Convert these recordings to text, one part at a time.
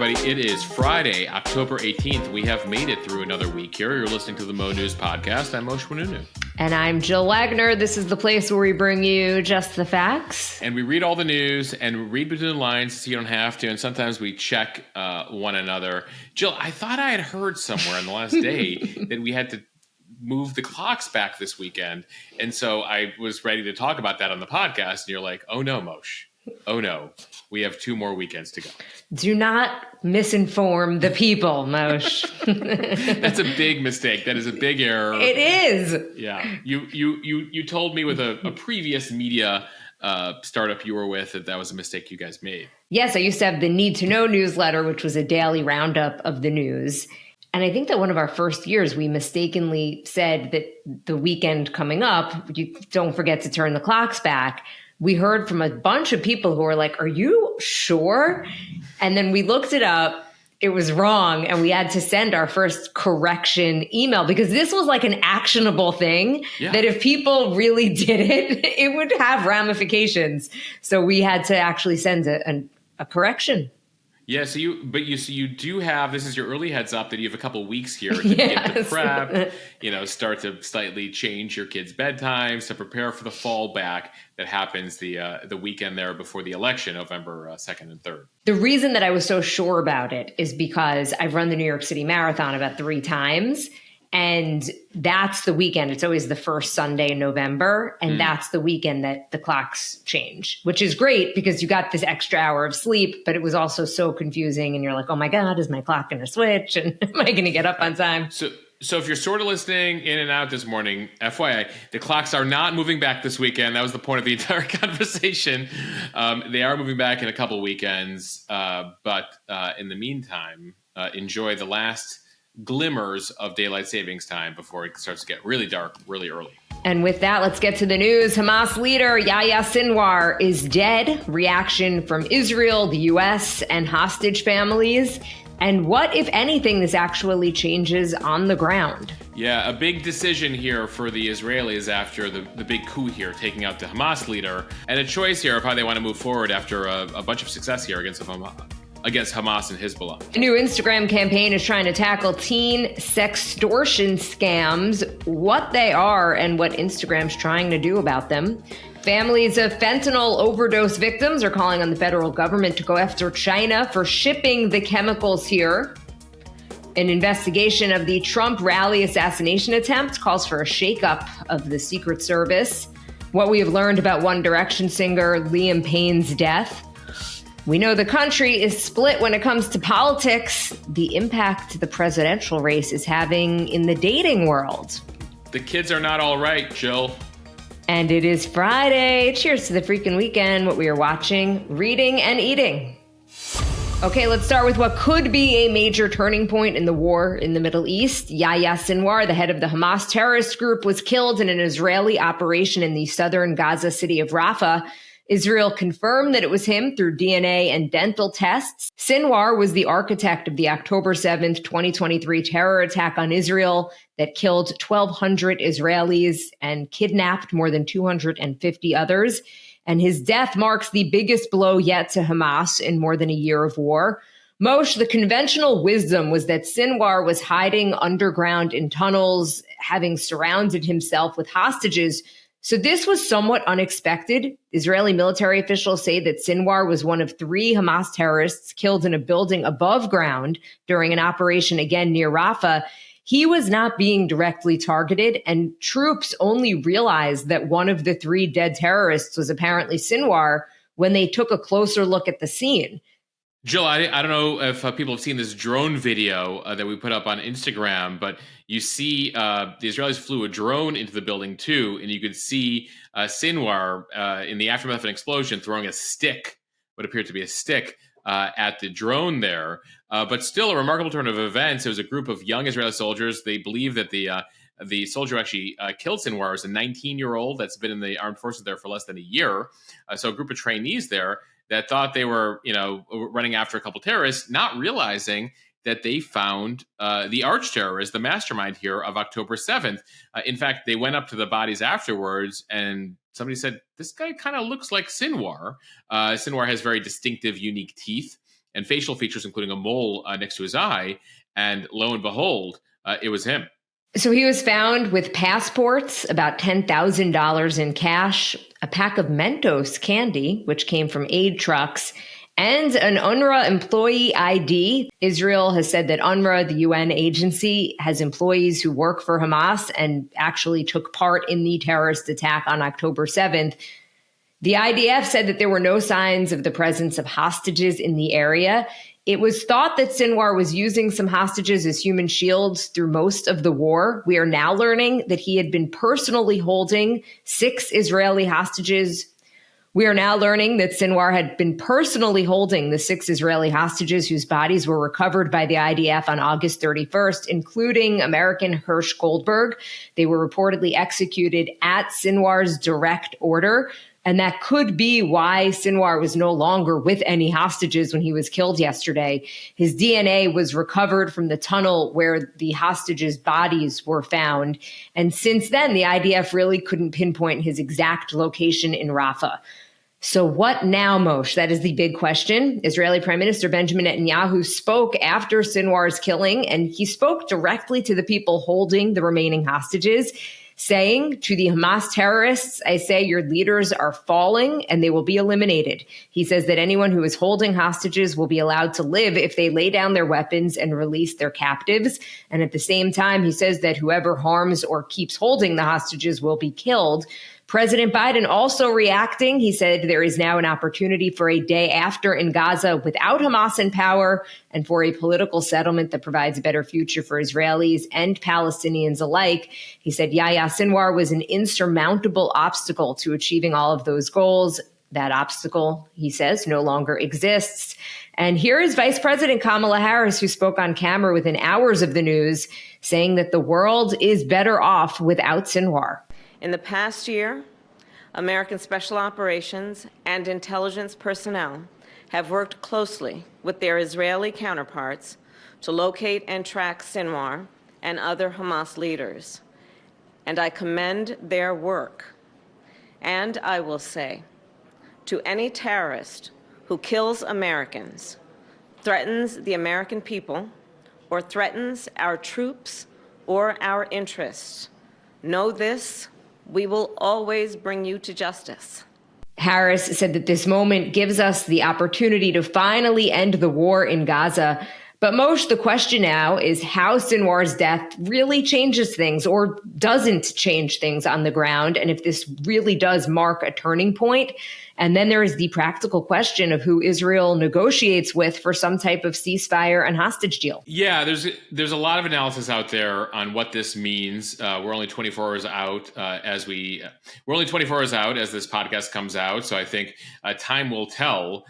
everybody. It is Friday, October 18th. We have made it through another week here. You're listening to the Mo News Podcast. I'm Moshe Wanunu. And I'm Jill Wagner. This is the place where we bring you just the facts. And we read all the news and read between the lines so you don't have to. And sometimes we check one another. Jill, I thought I had heard somewhere on the last day that we had to move the clocks back this weekend. And so I was ready to talk about that on the podcast. And you're like, oh no, Moshe. Oh no, we have 2 more weekends to go. Do not misinform the people, Moshe. That's a big mistake. That is a big error. It is. Yeah. You told me with a previous media startup you were with that was a mistake you guys made. Yes, I used to have the Need to Know newsletter, which was a daily roundup of the news. And I think that one of our first years, we mistakenly said that the weekend coming up, you don't forget to turn the clocks back. We heard from a bunch of people who were like, are you sure? And then we looked it up. It was wrong. And we had to send our first correction email because this was like an actionable thing that if people really did it, it would have ramifications. So we had to actually send a correction. Yeah, so you do have, this is your early heads up that you have a couple weeks here to get the prep, start to slightly change your kids' bedtimes to prepare for the fallback that happens the weekend there before the election, November 2nd and 3rd. The reason that I was so sure about it is because I've run the New York City Marathon about 3 times. And that's the weekend. It's always the first Sunday in November. And that's the weekend that the clocks change, which is great because you got this extra hour of sleep, but it was also so confusing. And you're like, oh my God, is my clock going to switch? And am I going to get up on time? So if you're sort of listening in and out this morning, FYI, the clocks are not moving back this weekend. That was the point of the entire conversation. They are moving back in a couple weekends. But in the meantime, enjoy the last glimmers of daylight savings time before it starts to get really dark really early. And with that, let's get to the news. Hamas leader Yahya Sinwar is dead. Reaction from Israel, the U.S., and hostage families. And what, if anything, this actually changes on the ground? Yeah, a big decision here for the Israelis after the big coup here, taking out the Hamas leader, and a choice here of how they want to move forward after a bunch of success here against Hamas and Hezbollah. A new Instagram campaign is trying to tackle teen sextortion scams, what they are and what Instagram's trying to do about them. Families of fentanyl overdose victims are calling on the federal government to go after China for shipping the chemicals here. An investigation of the Trump rally assassination attempt calls for a shakeup of the Secret Service. What we have learned about One Direction singer Liam Payne's death. We know the country is split when it comes to politics, the impact the presidential race is having in the dating world. The kids are not all right, Jill. And it is Friday. Cheers to the freaking weekend, what we are watching, reading, and eating. Okay, let's start with what could be a major turning point in the war in the Middle East. Yahya Sinwar, the head of the Hamas terrorist group, was killed in an Israeli operation in the southern Gaza city of Rafah. Israel confirmed that it was him through DNA and dental tests. Sinwar was the architect of the October 7th, 2023 terror attack on Israel that killed 1,200 Israelis and kidnapped more than 250 others. And his death marks the biggest blow yet to Hamas in more than a year of war. Moshe, the conventional wisdom was that Sinwar was hiding underground in tunnels, having surrounded himself with hostages. So this was somewhat unexpected. Israeli military officials say that Sinwar was one of 3 Hamas terrorists killed in a building above ground during an operation again near Rafah. He was not being directly targeted, and troops only realized that one of the 3 dead terrorists was apparently Sinwar when they took a closer look at the scene. Jill, I don't know if people have seen this drone video that we put up on Instagram, but you see the Israelis flew a drone into the building too, and you could see Sinwar in the aftermath of an explosion throwing a stick, what appeared to be a stick, at the drone there. But still a remarkable turn of events. It was a group of young Israeli soldiers. They believe that the soldier who actually killed Sinwar was a 19-year-old that's been in the armed forces there for less than a year. So a group of trainees there that thought they were, running after a couple terrorists, not realizing that they found the arch terrorist, the mastermind here of October 7th. In fact, they went up to the bodies afterwards and somebody said, this guy kind of looks like Sinwar. Sinwar has very distinctive, unique teeth. and facial features, including a mole next to his eye. And lo and behold, it was him. So he was found with passports, about $10,000 in cash, a pack of Mentos candy, which came from aid trucks, and an UNRWA employee ID. Israel has said that UNRWA, the UN agency, has employees who work for Hamas and actually took part in the terrorist attack on October 7th. The IDF said that there were no signs of the presence of hostages in the area. It was thought that Sinwar was using some hostages as human shields through most of the war. We are now learning that he had been personally holding 6 Israeli hostages. We are now learning that Sinwar had been personally holding the 6 Israeli hostages whose bodies were recovered by the IDF on August 31st, including American Hirsch Goldberg. They were reportedly executed at Sinwar's direct order. And that could be why Sinwar was no longer with any hostages when he was killed yesterday. His DNA was recovered from the tunnel where the hostages' bodies were found. And since then, the IDF really couldn't pinpoint his exact location in Rafah. So what now, Moshe? That is the big question. Israeli Prime Minister Benjamin Netanyahu spoke after Sinwar's killing, and he spoke directly to the people holding the remaining hostages, saying to the Hamas terrorists, I say your leaders are falling and they will be eliminated. He says that anyone who is holding hostages will be allowed to live if they lay down their weapons and release their captives. And at the same time, he says that whoever harms or keeps holding the hostages will be killed. President Biden also reacting. He said there is now an opportunity for a day after in Gaza without Hamas in power and for a political settlement that provides a better future for Israelis and Palestinians alike. He said Yahya Sinwar was an insurmountable obstacle to achieving all of those goals. That obstacle, he says, no longer exists. And here is Vice President Kamala Harris, who spoke on camera within hours of the news, saying that the world is better off without Sinwar. In the past year, American Special Operations and intelligence personnel have worked closely with their Israeli counterparts to locate and track Sinwar and other Hamas leaders. And I commend their work. And I will say, to any terrorist who kills Americans, threatens the American people, or threatens our troops or our interests, know this: we will always bring you to justice. Harris said that this moment gives us the opportunity to finally end the war in Gaza. But Moshe, the question now is how Sinwar's death really changes things or doesn't change things on the ground, and if this really does mark a turning point. And then there is the practical question of who Israel negotiates with for some type of ceasefire and hostage deal. Yeah, there's a lot of analysis out there on what this means. We're only 24 hours out we're only 24 hours out as this podcast comes out. So I think time will tell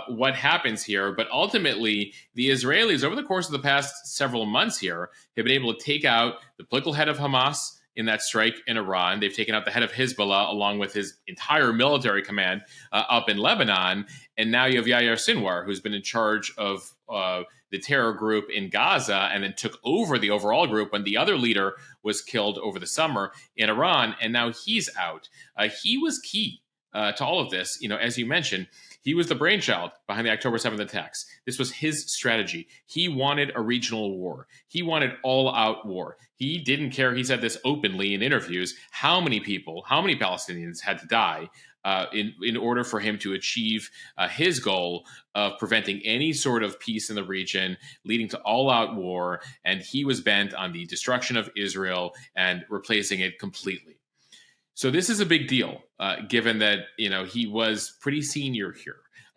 what happens here. But ultimately, the Israelis, over the course of the past several months here, have been able to take out the political head of Hamas in that strike in Iran. They've taken out the head of Hezbollah along with his entire military command up in Lebanon. And now you have Yahya Sinwar, who's been in charge of the terror group in Gaza and then took over the overall group when the other leader was killed over the summer in Iran. And now he's out. He was key to all of this. You know, as you mentioned, he was the brainchild behind the October 7th attacks. This was his strategy. He wanted a regional war. He wanted all-out war. He didn't care, he said this openly in interviews, how many Palestinians had to die in order for him to achieve his goal of preventing any sort of peace in the region, leading to all-out war. And he was bent on the destruction of Israel and replacing it completely. So this is a big deal, given that, you know, he was pretty senior here.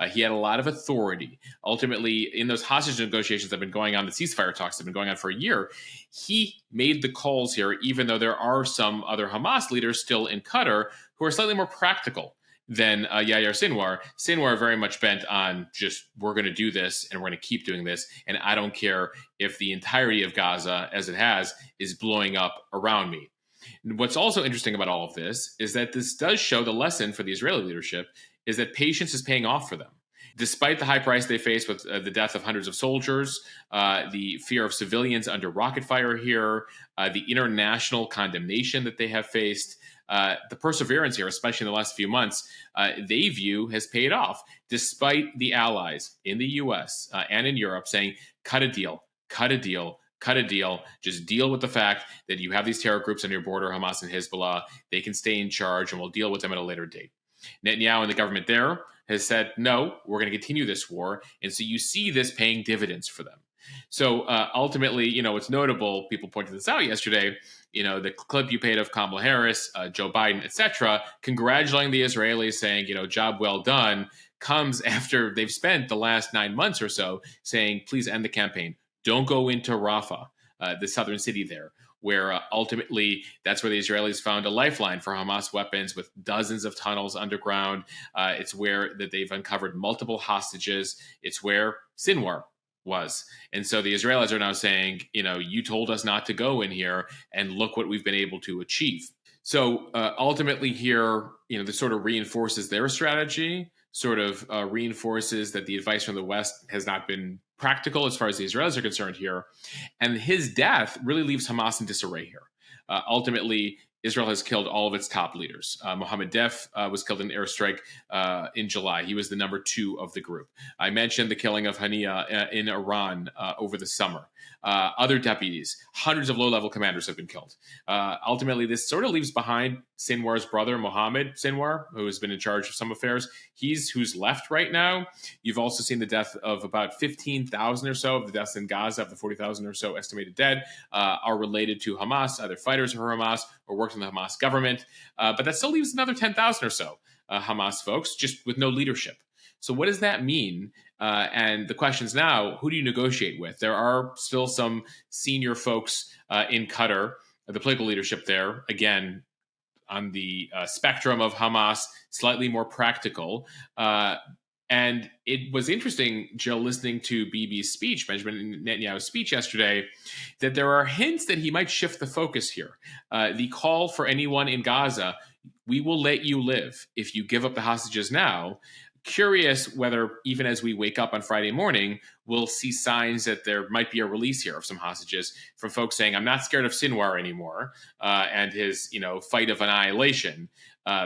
He had a lot of authority. Ultimately, in those hostage negotiations that have been going on, the ceasefire talks have been going on for a year, he made the calls here, even though there are some other Hamas leaders still in Qatar who are slightly more practical than Yahya Sinwar. Sinwar very much bent on just, we're going to do this and we're going to keep doing this. And I don't care if the entirety of Gaza, as it has, is blowing up around me. What's also interesting about all of this is that this does show the lesson for the Israeli leadership is that patience is paying off for them. Despite the high price they face with the death of hundreds of soldiers, the fear of civilians under rocket fire here, the international condemnation that they have faced, the perseverance here, especially in the last few months, they view has paid off, despite the allies in the U.S. And in Europe saying, cut a deal, cut a deal, cut a deal. Just deal with the fact that you have these terror groups on your border, Hamas and Hezbollah. They can stay in charge, and we'll deal with them at a later date. Netanyahu and the government there has said, no, we're going to continue this war. And so you see this paying dividends for them. So ultimately, it's notable, people pointed this out yesterday, the clip you paid of Kamala Harris, Joe Biden, etc., congratulating the Israelis, saying, job well done, comes after they've spent the last 9 months or so saying, please end the campaign. Don't go into Rafah, the southern city there, where ultimately that's where the Israelis found a lifeline for Hamas weapons with dozens of tunnels underground. It's where that they've uncovered multiple hostages. It's where Sinwar was. And so the Israelis are now saying, you told us not to go in here, and look what we've been able to achieve. So ultimately here, this sort of reinforces their strategy, sort of reinforces that the advice from the West has not been practical as far as the Israelis are concerned here. And his death really leaves Hamas in disarray here. Ultimately, Israel has killed all of its top leaders. Mohammed Def was killed in an airstrike in July. He was the number 2 of the group. I mentioned the killing of Hania in Iran over the summer. Other deputies, hundreds of low-level commanders have been killed. Ultimately, this sort of leaves behind Sinwar's brother, Mohammed Sinwar, who has been in charge of some affairs. He's who's left right now. You've also seen the death of about 15,000 or so of the deaths in Gaza, of the 40,000 or so estimated dead, are related to Hamas, either fighters for Hamas or worked in the Hamas government. But that still leaves another 10,000 or so Hamas folks, just with no leadership. So what does that mean? And the question is now, who do you negotiate with? There are still some senior folks in Qatar, the political leadership there, again, on the spectrum of Hamas, slightly more practical. And it was interesting, Jill, listening to Bibi's speech, Benjamin Netanyahu's speech yesterday, that there are hints that he might shift the focus here. The call for anyone in Gaza, we will let you live if you give up the hostages now. Curious whether, even as we wake up on Friday morning, we'll see signs that there might be a release here of some hostages from folks saying, I'm not scared of Sinwar anymore and his, fight of annihilation.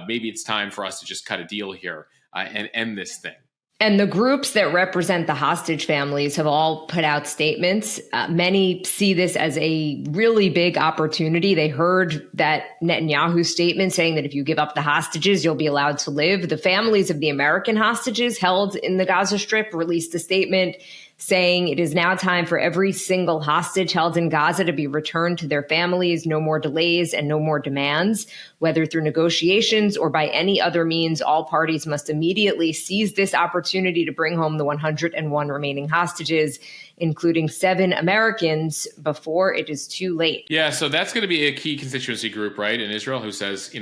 Maybe it's time for us to just cut a deal here and end this thing. And the groups that represent the hostage families have all put out statements. Many see this as a really big opportunity. They heard that Netanyahu statement saying that if you give up the hostages, you'll be allowed to live. The families of the American hostages held in the Gaza Strip released a statement saying it is now time for every single hostage held in Gaza to be returned to their families. No more delays and no more demands, whether through negotiations or by any other means. All parties must immediately seize this opportunity to bring home the 101 remaining hostages, including 7 Americans, before it is too late. Yeah, so that's going to be a key constituency group, right, in Israel, who says,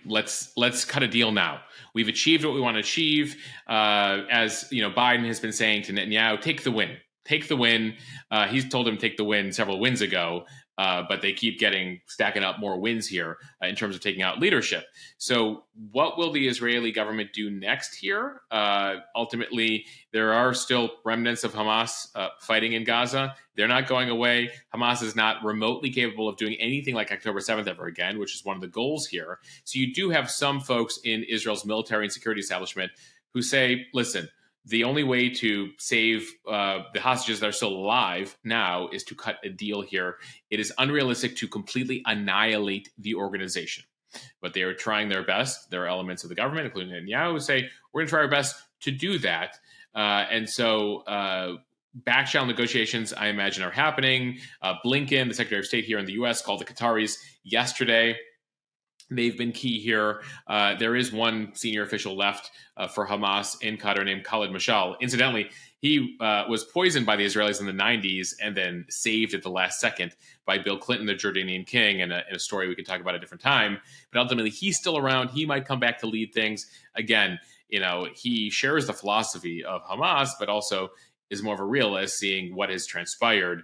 let's cut a deal now. We've achieved what we want to achieve. As Biden has been saying to Netanyahu, take the win. Take the win. He's told him to take the win several wins ago, but they keep stacking up more wins here in terms of taking out leadership. So what will the Israeli government do next here? Ultimately, there are still remnants of Hamas fighting in Gaza. They're not going away. Hamas is not remotely capable of doing anything like October 7th ever again, which is one of the goals here. So you do have some folks in Israel's military and security establishment who say, listen, the only way to save the hostages that are still alive now is to cut a deal here. It is unrealistic to completely annihilate the organization. But they are trying their best. There are elements of the government, including Netanyahu, who say, we're going to try our best to do that. And so back channel negotiations, I imagine, are happening. Blinken, the Secretary of State here in the U.S., called the Qataris yesterday. They've been key here. There is one senior official left for Hamas in Qatar named Khalid Mashal. Incidentally, he was poisoned by the Israelis in the 90s and then saved at the last second by Bill Clinton, the Jordanian king, in a story we can talk about at a different time. But ultimately, he's still around. He might come back to lead things. Again, he shares the philosophy of Hamas, but also is more of a realist, seeing what has transpired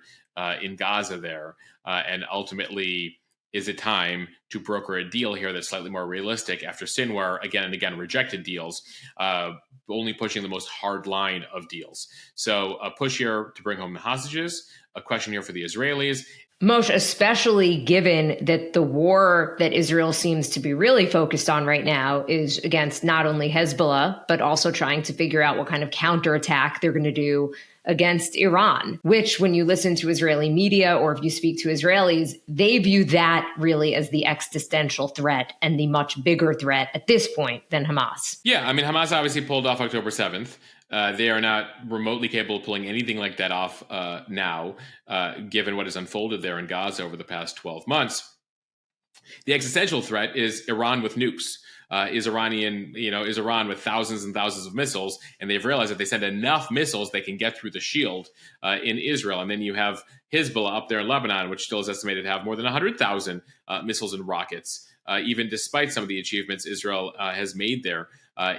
in Gaza there. And ultimately, is it time to broker a deal here that's slightly more realistic after Sinwar again and again rejected deals, only pushing the most hard line of deals? So a push here to bring home the hostages, a question here for the Israelis. Moshe, especially given that the war that Israel seems to be really focused on right now is against not only Hezbollah, but also trying to figure out what kind of counterattack they're going to do against Iran, which when you listen to Israeli media or if you speak to Israelis, they view that really as the existential threat and the much bigger threat at this point than Hamas. Yeah, I mean, Hamas obviously pulled off October 7th. They are not remotely capable of pulling anything like that off now, given what has unfolded there in Gaza over the past 12 months. The existential threat is Iran with nukes. Is Iran with thousands and thousands of missiles, and they've realized that they send enough missiles they can get through the shield in Israel. And then you have Hezbollah up there in Lebanon, which still is estimated to have more than 100,000 missiles and rockets, even despite some of the achievements Israel has made there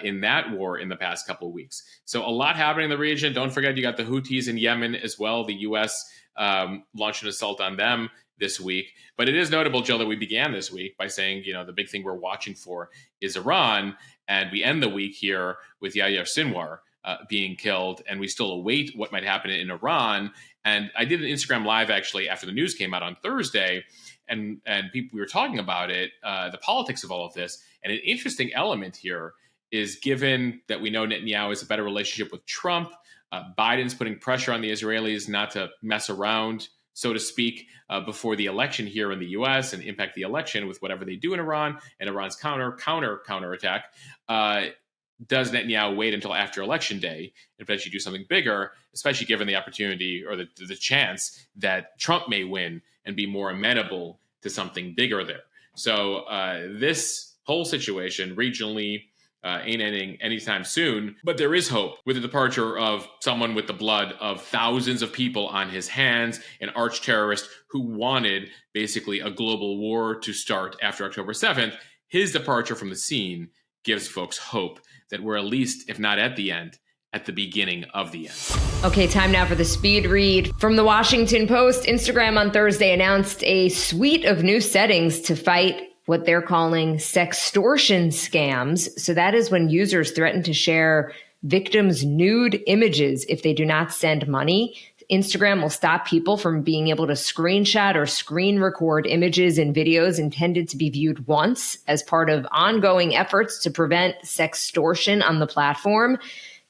in that war in the past couple of weeks. So a lot happening in the region. Don't forget, you got the Houthis in Yemen as well. The U.S. Launched an assault on them this week. But it is notable, Jill, that we began this week by saying, the big thing we're watching for is Iran. And we end the week here with Yahya Sinwar being killed. And we still await what might happen in Iran. And I did an Instagram Live, actually, after the news came out on Thursday. And we were talking about it, the politics of all of this. And an interesting element here is, given that we know Netanyahu has a better relationship with Trump, Biden's putting pressure on the Israelis not to mess around, so to speak, before the election here in the U.S. and impact the election with whatever they do in Iran and Iran's counterattack. Does Netanyahu wait until after Election Day and potentially do something bigger, especially given the opportunity or the chance that Trump may win and be more amenable to something bigger there? So this whole situation regionally ain't ending anytime soon, but there is hope with the departure of someone with the blood of thousands of people on his hands, an arch terrorist who wanted basically a global war to start after October 7th. His departure from the scene gives folks hope that we're at least, if not at the end, at the beginning of the end. Okay, time now for the speed read. From the Washington Post, Instagram on Thursday announced a suite of new settings to fight what they're calling sextortion scams. So that is when users threaten to share victims' nude images if they do not send money. Instagram will stop people from being able to screenshot or screen record images and videos intended to be viewed once as part of ongoing efforts to prevent sextortion on the platform.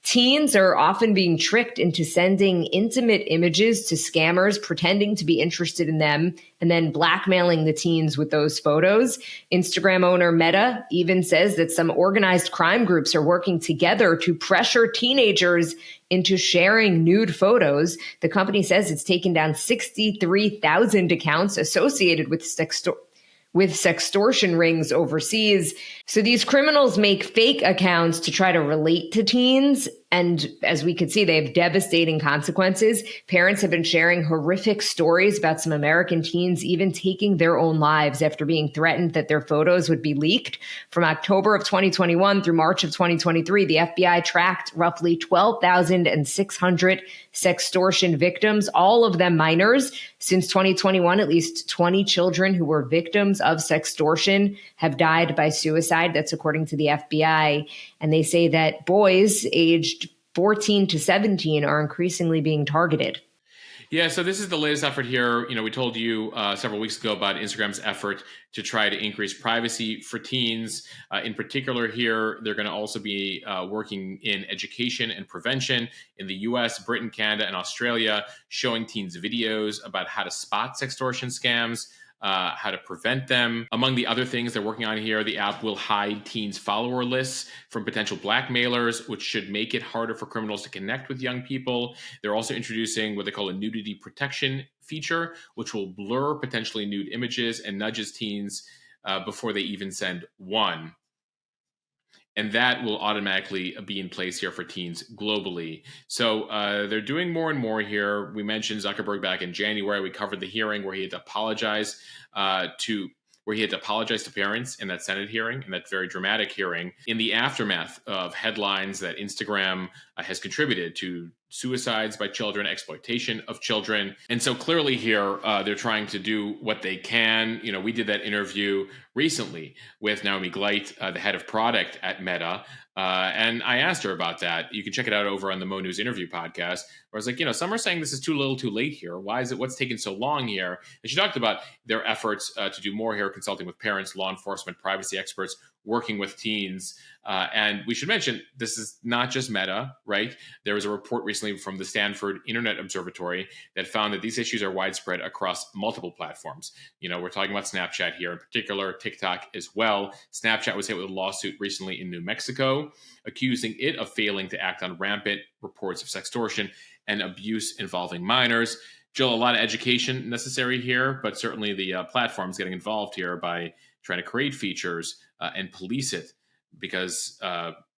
Teens are often being tricked into sending intimate images to scammers pretending to be interested in them and then blackmailing the teens with those photos. Instagram owner Meta even says that some organized crime groups are working together to pressure teenagers into sharing nude photos. The company says it's taken down 63,000 accounts associated with sextortion rings overseas. So these criminals make fake accounts to try to relate to teens. And as we could see, they have devastating consequences. Parents have been sharing horrific stories about some American teens even taking their own lives after being threatened that their photos would be leaked. From October of 2021 through March of 2023, the FBI tracked roughly 12,600 sextortion victims, all of them minors. Since 2021, at least 20 children who were victims of sextortion have died by suicide. That's according to the FBI. And they say that boys aged 14 to 17 are increasingly being targeted. Yeah, so this is the latest effort here. We told you several weeks ago about Instagram's effort to try to increase privacy for teens. In particular here, they're going to also be working in education and prevention in the US, Britain, Canada, and Australia, showing teens videos about how to spot sextortion scams, how to prevent them. Among the other things they're working on here, the app will hide teens' follower lists from potential blackmailers, which should make it harder for criminals to connect with young people. They're also introducing what they call a nudity protection feature, which will blur potentially nude images and nudges teens before they even send one. And that will automatically be in place here for teens globally. So they're doing more and more here. We mentioned Zuckerberg back in January. We covered the hearing where he had to apologize to parents in that Senate hearing, in that very dramatic hearing, in the aftermath of headlines that Instagram has contributed to suicides by children, exploitation of children. And so clearly here, they're trying to do what they can. We did that interview recently with Naomi Gleit, the head of product at Meta. And I asked her about that. You can check it out over on the Mo News interview podcast, where I was like, some are saying this is too little too late here. What's taking so long here? And she talked about their efforts to do more here, consulting with parents, law enforcement, privacy experts, working with teens. And we should mention, this is not just Meta, right? There was a report recently from the Stanford Internet Observatory that found that these issues are widespread across multiple platforms. We're talking about Snapchat here in particular, TikTok as well. Snapchat was hit with a lawsuit recently in New Mexico, accusing it of failing to act on rampant reports of sextortion and abuse involving minors. Jill, a lot of education necessary here, but certainly the platforms getting involved here by trying to create features and police it, because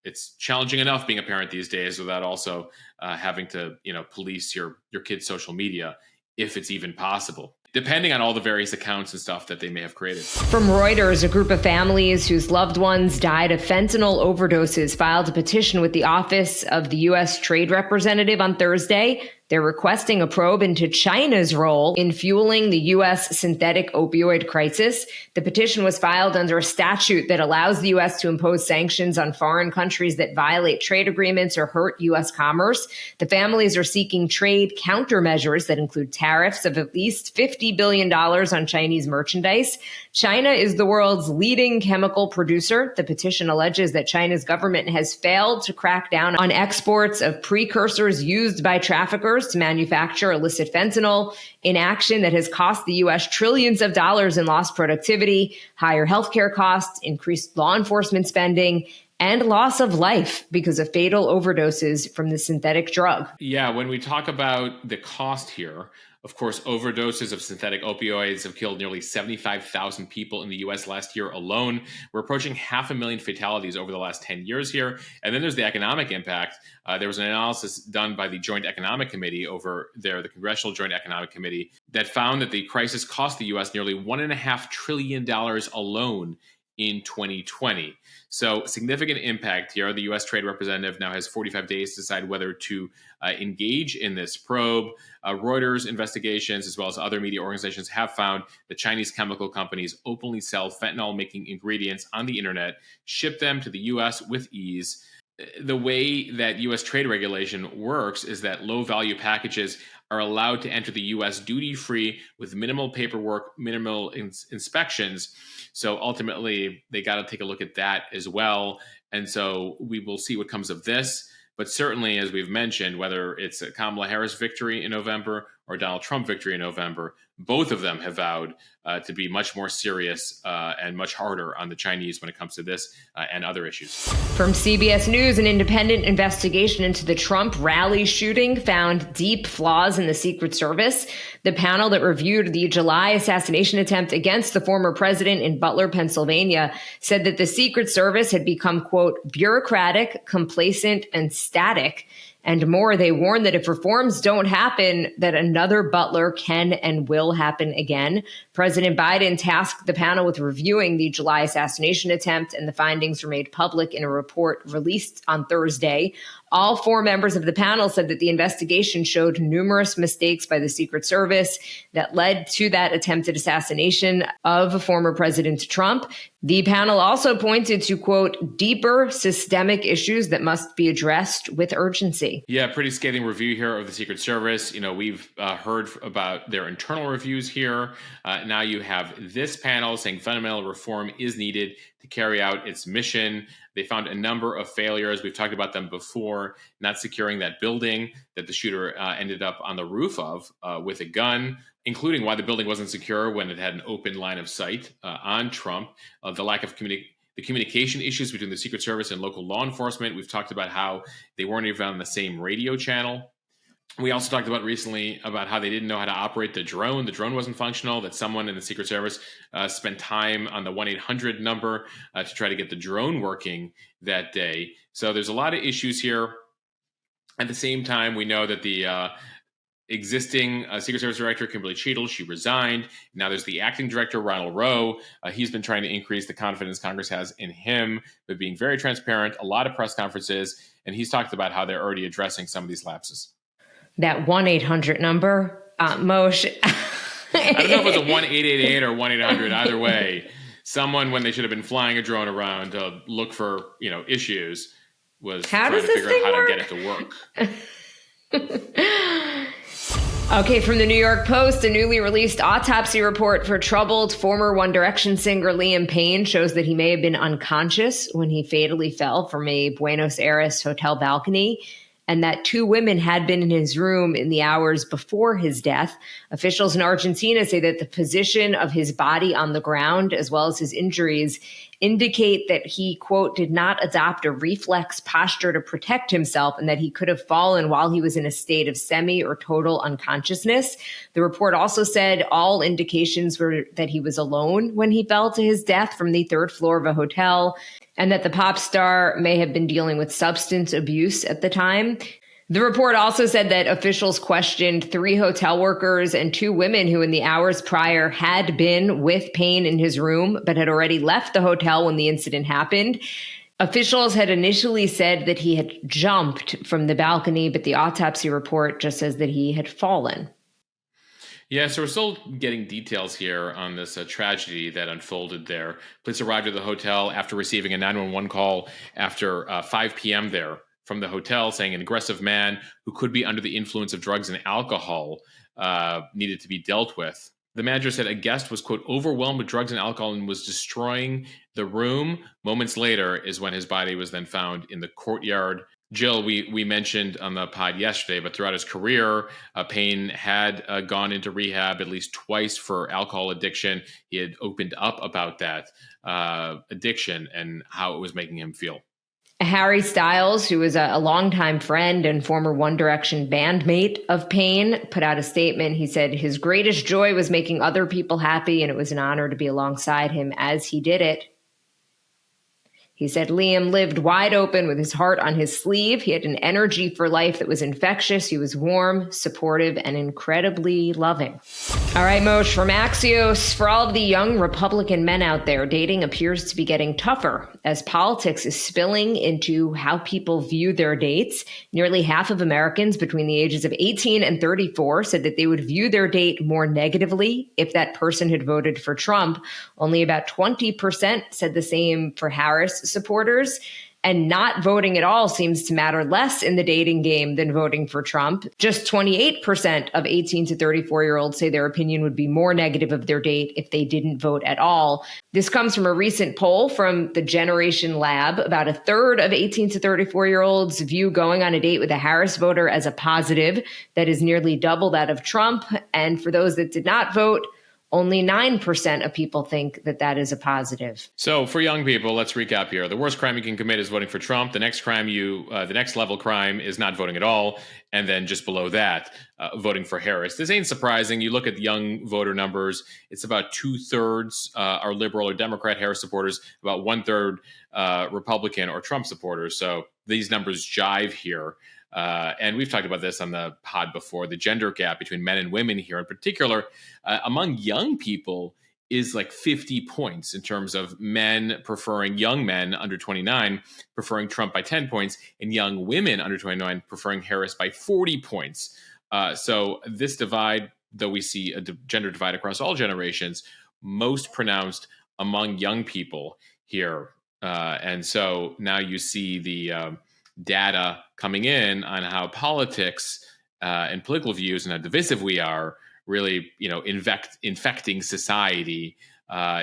it's challenging enough being a parent these days without also having to, police your kid's social media, if it's even possible, depending on all the various accounts and stuff that they may have created. From Reuters, a group of families whose loved ones died of fentanyl overdoses filed a petition with the Office of the U.S. Trade Representative on Thursday. They're requesting a probe into China's role in fueling the U.S. synthetic opioid crisis. The petition was filed under a statute that allows the U.S. to impose sanctions on foreign countries that violate trade agreements or hurt U.S. commerce. The families are seeking trade countermeasures that include tariffs of at least $50 billion on Chinese merchandise. China is the world's leading chemical producer. The petition alleges that China's government has failed to crack down on exports of precursors used by traffickers to manufacture illicit fentanyl, inaction that has cost the U.S. trillions of dollars in lost productivity, higher healthcare costs, increased law enforcement spending, and loss of life because of fatal overdoses from the synthetic drug. Yeah, when we talk about the cost here, of course, overdoses of synthetic opioids have killed nearly 75,000 people in the U.S. last year alone. We're approaching 500,000 fatalities over the last 10 years here. And then there's the economic impact. There was an analysis done by the Joint Economic Committee over there, the Congressional Joint Economic Committee, that found that the crisis cost the U.S. nearly $1.5 trillion alone in 2020. So significant impact here. The U.S. Trade Representative now has 45 days to decide whether to engage in this probe. Reuters investigations, as well as other media organizations, have found that Chinese chemical companies openly sell fentanyl-making ingredients on the internet, ship them to the U.S. with ease. The way that U.S. trade regulation works is that low-value packages are allowed to enter the U.S. duty-free with minimal paperwork, minimal inspections. So ultimately, they got to take a look at that as well. And so we will see what comes of this. But certainly, as we've mentioned, whether it's a Kamala Harris victory in November or Donald Trump victory in November, both of them have vowed to be much more serious and much harder on the Chinese when it comes to this and other issues. From CBS News, an independent investigation into the Trump rally shooting found deep flaws in the Secret Service. The panel that reviewed the July assassination attempt against the former president in Butler, Pennsylvania, said that the Secret Service had become, quote, bureaucratic, complacent, and static. And more, they warned that if reforms don't happen, that another Butler can and will happen again. President Biden tasked the panel with reviewing the July assassination attempt, and the findings were made public in a report released on Thursday. All four members of the panel said that the investigation showed numerous mistakes by the Secret Service that led to that attempted assassination of former President Trump. The panel also pointed to, quote, deeper systemic issues that must be addressed with urgency. Yeah, pretty scathing review here of the Secret Service. We've heard about their internal reviews here. Now you have this panel saying fundamental reform is needed to carry out its mission. They found a number of failures. We've talked about them before, not securing that building that the shooter ended up on the roof of with a gun, including why the building wasn't secure when it had an open line of sight on Trump, the lack of the communication issues between the Secret Service and local law enforcement. We've talked about how they weren't even on the same radio channel. We also talked about recently about how they didn't know how to operate the drone. The drone wasn't functional, that someone in the Secret Service spent time on the 1-800 number to try to get the drone working that day. So there's a lot of issues here. At the same time, we know that the existing Secret Service Director, Kimberly Cheadle, she resigned. Now there's the acting director, Ronald Rowe. He's been trying to increase the confidence Congress has in him, but being very transparent, a lot of press conferences, and he's talked about how they're already addressing some of these lapses. That 1-800 number, Moshe. I don't know if it was a 1-888 or 1-800. Either way, someone, when they should have been flying a drone around to look for, issues, was trying to figure out how to get it to work. Okay, from the New York Post, a newly released autopsy report for troubled former One Direction singer Liam Payne shows that he may have been unconscious when he fatally fell from a Buenos Aires hotel balcony, and that 2 women had been in his room in the hours before his death. Officials in Argentina say that the position of his body on the ground, as well as his injuries, indicate that he, quote, did not adopt a reflex posture to protect himself and that he could have fallen while he was in a state of semi or total unconsciousness. The report also said all indications were that he was alone when he fell to his death from the 3rd floor of a hotel, and that the pop star may have been dealing with substance abuse at the time. The report also said that officials questioned 3 hotel workers and 2 women who in the hours prior had been with Payne in his room, but had already left the hotel when the incident happened. Officials had initially said that he had jumped from the balcony, but the autopsy report just says that he had fallen. Yeah, so we're still getting details here on this tragedy that unfolded there. Police arrived at the hotel after receiving a 911 call after 5 p.m. there from the hotel saying an aggressive man who could be under the influence of drugs and alcohol needed to be dealt with. The manager said a guest was, quote, overwhelmed with drugs and alcohol and was destroying the room. Moments later is when his body was then found in the courtyard. Jill, we mentioned on the pod yesterday, but throughout his career, Payne had gone into rehab at least twice for alcohol addiction. He had opened up about that addiction and how it was making him feel. Harry Styles, who was a longtime friend and former One Direction bandmate of Payne, put out a statement. He said his greatest joy was making other people happy, and it was an honor to be alongside him as he did it. He said Liam lived wide open with his heart on his sleeve. He had an energy for life that was infectious. He was warm, supportive, and incredibly loving. All right, Moshe, from Axios, for all of the young Republican men out there, dating appears to be getting tougher as politics is spilling into how people view their dates. Nearly half of Americans between the ages of 18 and 34 said that they would view their date more negatively if that person had voted for Trump. Only about 20% said the same for Harris supporters, and not voting at all seems to matter less in the dating game than voting for Trump. Just 28% of 18 to 34-year-olds say their opinion would be more negative of their date if they didn't vote at all. This comes from a recent poll from the Generation Lab. About a third of 18 to 34-year-olds view going on a date with a Harris voter as a positive. That is nearly double that of Trump. And for those that did not vote, only 9% of people think that that is a positive. So for young people, let's recap here. The worst crime you can commit is voting for Trump. The next level crime is not voting at all. And then just below that, voting for Harris. This ain't surprising. You look at the young voter numbers. It's about 2/3 are liberal or Democrat Harris supporters, about 1/3 Republican or Trump supporters. So these numbers jive here. And we've talked about this on the pod before. The gender gap between men and women here in particular among young people is like 50 points in terms of young men under 29 preferring Trump by 10 points and young women under 29 preferring Harris by 40 points. So this divide, though we see a gender divide across all generations, most pronounced among young people here. And so now you see the data coming in on how politics and political views and how divisive we are really, infecting society,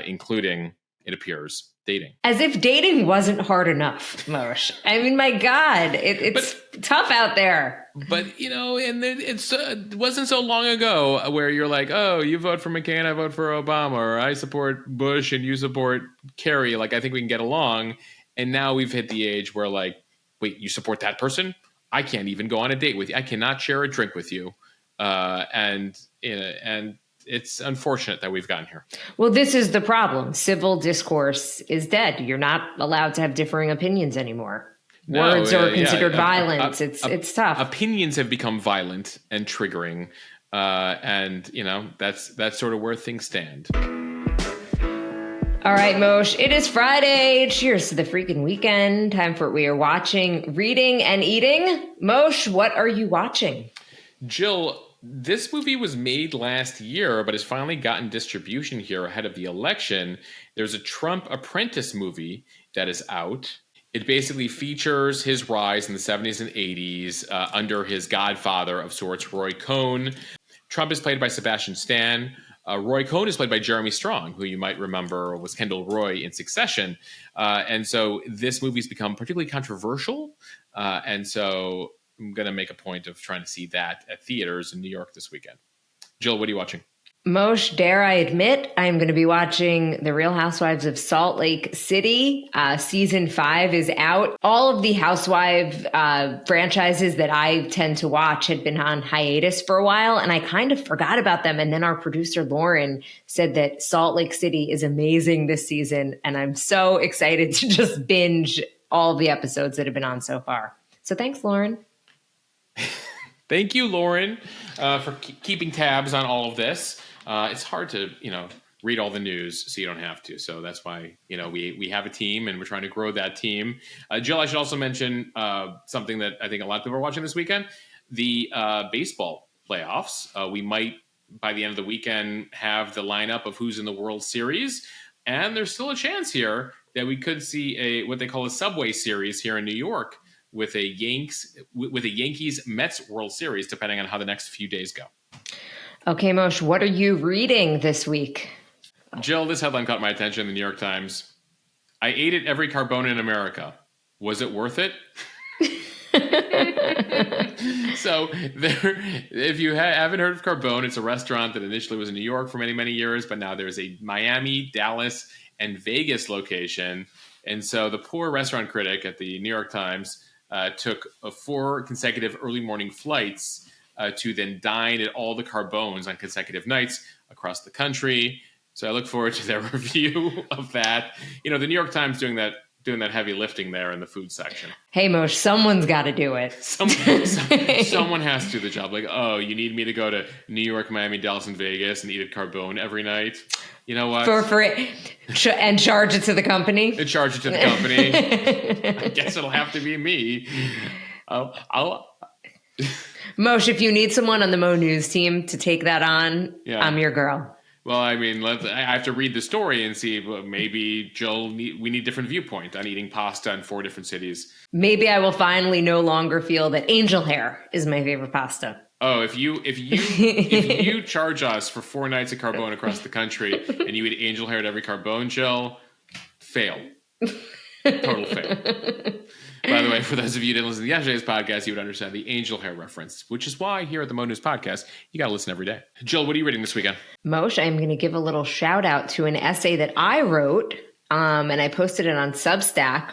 including, it appears, dating. As if dating wasn't hard enough, Moshe. I mean, my God, it's tough out there. But, it wasn't so long ago where you're like, oh, you vote for McCain, I vote for Obama, or I support Bush and you support Kerry. Like, I think we can get along. And now we've hit the age where, like, wait, you support that person? I can't even go on a date with you. I cannot share a drink with you. And it's unfortunate that we've gotten here. Well, this is the problem. Civil discourse is dead. You're not allowed to have differing opinins anymore. Words are considered violent. It's tough. Opinions have become violent and triggering. And that's sort of where things stand. All right, Moshe, it is Friday. Cheers to the freaking weekend. Time for what we are watching, reading, and eating. Moshe, what are you watching? Jill, this movie was made last year, but has finally gotten distribution here ahead of the election. There's a Trump Apprentice movie that is out. It basically features his rise in the 70s and 80s under his godfather of sorts, Roy Cohn. Trump is played by Sebastian Stan. Roy Cohn is played by Jeremy Strong, who you might remember was Kendall Roy in Succession. And so this movie's become particularly controversial. And so I'm going to make a point of trying to see that at theaters in New York this weekend. Jill, what are you watching? Moshe, dare I admit, I'm going to be watching The Real Housewives of Salt Lake City. Season 5 is out. All of the housewife franchises that I tend to watch had been on hiatus for a while, and I kind of forgot about them. And then our producer, Lauren, said that Salt Lake City is amazing this season, and I'm so excited to just binge all the episodes that have been on so far. So thanks, Lauren. Thank you, Lauren, for keeping tabs on all of this. It's hard to, read all the news so you don't have to. So that's why, we have a team and we're trying to grow that team. Jill, I should also mention something that I think a lot of people are watching this weekend, the baseball playoffs. We might, by the end of the weekend, have the lineup of who's in the World Series. And there's still a chance here that we could see what they call a Subway Series here in New York with a Yankees Mets World Series, depending on how the next few days go. Okay, Moshe, what are you reading this week? Jill, this headline caught my attention in the New York Times. I ate at every Carbone in America. Was it worth it? So if you haven't heard of Carbone, it's a restaurant that initially was in New York for many, many years, but now there's a Miami, Dallas, and Vegas location. And so the poor restaurant critic at the New York Times took 4 consecutive early morning flights to then dine at all the Carbones on consecutive nights across the country. So I look forward to their review of that. The New York Times doing that heavy lifting there in the food section. Hey, Moshe, someone's got to do it. Someone has to do the job. Like, oh, you need me to go to New York, Miami, Dallas, and Vegas and eat at Carbone every night? You know what? For free. And charge it to the company? And charge it to the company. I guess it'll have to be me. I'll Moshe, if you need someone on the Mo News team to take that on, yeah. I'm your girl. Well, I mean, I have to read the story and see. Maybe Jill, we need different viewpoint on eating pasta in 4 different cities. Maybe I will finally no longer feel that angel hair is my favorite pasta. Oh, if you charge us for 4 nights at Carbone across the country and you eat angel hair at every Carbone, Jill, fail. Total fail. By the way, for those of you who didn't listen to yesterday's podcast, you would understand the angel hair reference, which is why here at the Mo News Podcast, you got to listen every day. Jill, what are you reading this weekend? Moshe, I'm going to give a little shout out to an essay that I wrote, and I posted it on Substack.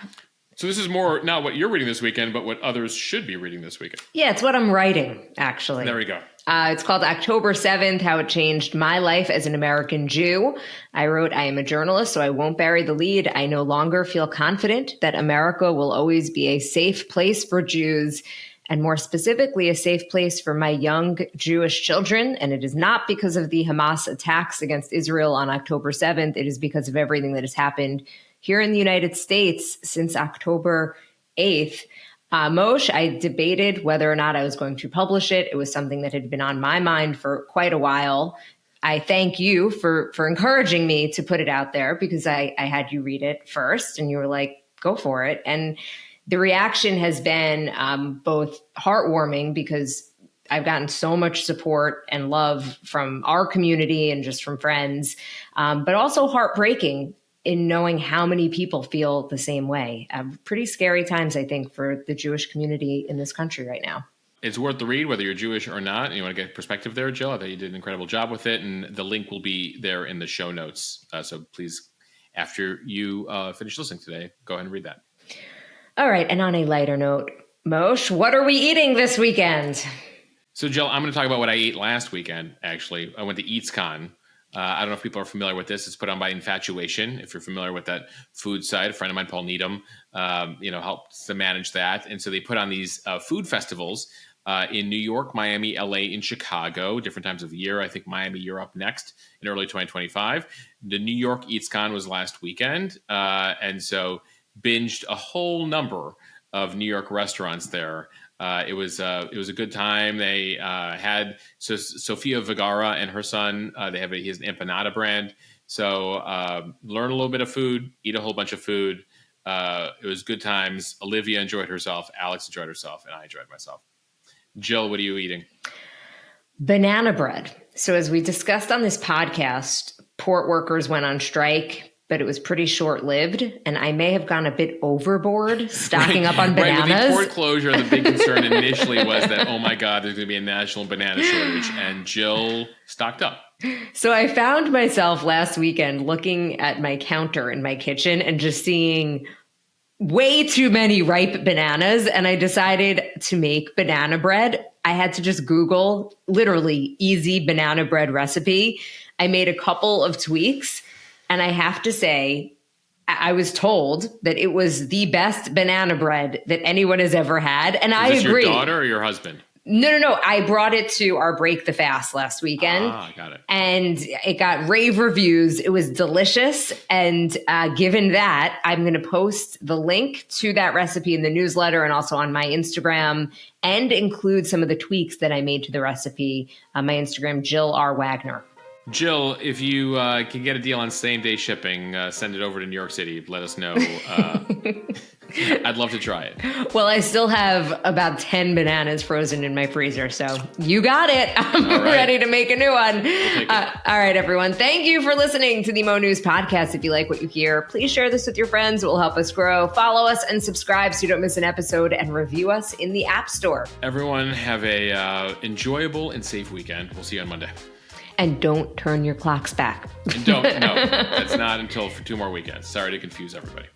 So this is more not what you're reading this weekend, but what others should be reading this weekend. Yeah, it's what I'm writing, actually. There we go. It's called October 7th, How It Changed My Life as an American Jew. I wrote, I am a journalist, so I won't bury the lead. I no longer feel confident that America will always be a safe place for Jews, and more specifically, a safe place for my young Jewish children. And it is not because of the Hamas attacks against Israel on October 7th. It is because of everything that has happened here in the United States since October 8th. Moshe, I debated whether or not I was going to publish it. It was something that had been on my mind for quite a while. I thank you for encouraging me to put it out there because I had you read it first and you were like, go for it. And the reaction has been both heartwarming because I've gotten so much support and love from our community and just from friends, but also heartbreaking in knowing how many people feel the same way. Pretty scary times, I think, for the Jewish community in this country right now. It's worth the read, whether you're Jewish or not. And you want to get perspective there, Jill. I thought you did an incredible job with it. And the link will be there in the show notes. So please, after you finish listening today, go ahead and read that. All right. And on a lighter note, Moshe, what are we eating this weekend? So, Jill, I'm going to talk about what I ate last weekend, actually. I went to EatsCon. I don't know if people are familiar with this. It's put on by Infatuation. If you're familiar with that food site, a friend of mine, Paul Needham, helps to manage that. And so they put on these food festivals in New York, Miami, LA, and Chicago, different times of year. I think Miami, you're up next in early 2025. The New York EatsCon was last weekend. And so binged a whole number of New York restaurants there. It was a good time. They had Sofia Vergara and her son. He has an empanada brand. So learn a little bit of food, eat a whole bunch of food. It was good times. Olivia enjoyed herself. Alex enjoyed herself, and I enjoyed myself. Jill, what are you eating? Banana bread. So as we discussed on this podcast, port workers went on strike, but it was pretty short-lived, and I may have gone a bit overboard stocking up on bananas. Right, with the port closure, the big concern initially was that, oh my God, there's going to be a national banana shortage, and Jill stocked up. So I found myself last weekend looking at my counter in my kitchen and just seeing way too many ripe bananas, and I decided to make banana bread. I had to just Google literally easy banana bread recipe. I made a couple of tweaks, and I have to say, I was told that it was the best banana bread that anyone has ever had, and I agree. Is this your daughter or your husband? No. I brought it to our Break the Fast last weekend. Got it. And it got rave reviews. It was delicious. And given that, I'm going to post the link to that recipe in the newsletter and also on my Instagram, and include some of the tweaks that I made to the recipe on my Instagram, Jill R. Wagner. Jill, if you can get a deal on same-day shipping, send it over to New York City. Let us know. I'd love to try it. Well, I still have about 10 bananas frozen in my freezer, so you got it. I'm ready to make a new one. All right, everyone. Thank you for listening to the Mo News Podcast. If you like what you hear, please share this with your friends. It will help us grow. Follow us and subscribe so you don't miss an episode, and review us in the App Store. Everyone have a enjoyable and safe weekend. We'll see you on Monday. And don't turn your clocks back. No, that's not until for 2 more weekends. Sorry to confuse everybody.